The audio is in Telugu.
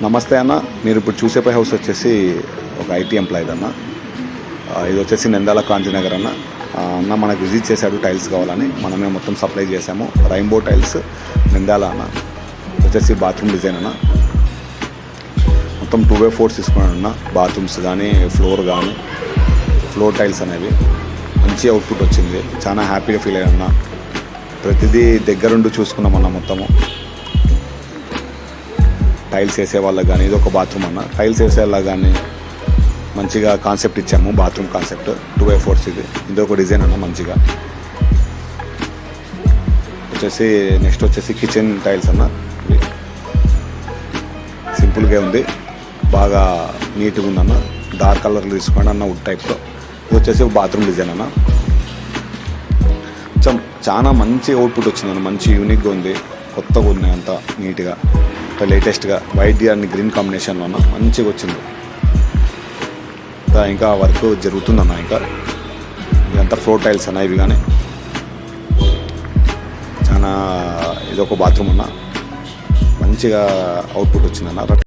నమస్తే అన్న, మీరు ఇప్పుడు చూసే హౌస్ వచ్చేసి ఒక ఐటీ ఎంప్లాయీ అన్న. ఇది వచ్చేసి నంద్యాల కాంతినగర్ అన్న. అన్న మనకు విజిట్ చేశాడు టైల్స్ కావాలని, మనమే మొత్తం సప్లై చేసాము. రైన్బో టైల్స్ నంద్యాల అన్న. వచ్చేసి బాత్రూమ్ డిజైన్ అన్న. మొత్తం 2x4 తీసుకున్నాను అన్న. బాత్రూమ్స్ కానీ ఫ్లోర్ టైల్స్ అనేవి మంచి అవుట్పుట్ వచ్చింది. చాలా హ్యాపీగా ఫీల్ అయ్యాను అన్న. ప్రతిదీ దగ్గరుండి చూసుకున్నామన్న. మొత్తము టైల్స్ వేసే వాళ్ళకి కానీ, ఇది ఒక బాత్రూమ్ అన్న. టైల్స్ వేసే వాళ్ళకి కానీ మంచిగా కాన్సెప్ట్ ఇచ్చాము. బాత్రూమ్ కాన్సెప్ట్ 2x4 ఇది ఒక డిజైన్ అన్న. మంచిగా వచ్చేసి నెక్స్ట్ వచ్చేసి కిచెన్ టైల్స్ అన్న. సింపుల్గా ఉంది, బాగా నీట్గా ఉందన్న. డార్క్ కలర్లు తీసుకోండి అన్న, వుడ్ టైప్లో. ఇది వచ్చేసి ఒక బాత్రూమ్ డిజైన్ అన్న. చాలా మంచి అవుట్పుట్ వచ్చిందన్న. మంచి యూనిక్గా ఉంది, కొత్తగా ఉంది, అంతా నీట్గా లేటెస్ట్గా వైట్ అండ్ గ్రీన్ కాంబినేషన్లో అన్న. మంచిగా వచ్చింది. ఇంకా వర్క్ జరుగుతుందన్న. ఇంకా ఇదంతా ఫ్లోర్ టైల్స్ అన్న. ఇవి కానీ చాలా ఇదొక బాత్రూమ్ అన్న. మంచిగా అవుట్పుట్ వచ్చిందన్న.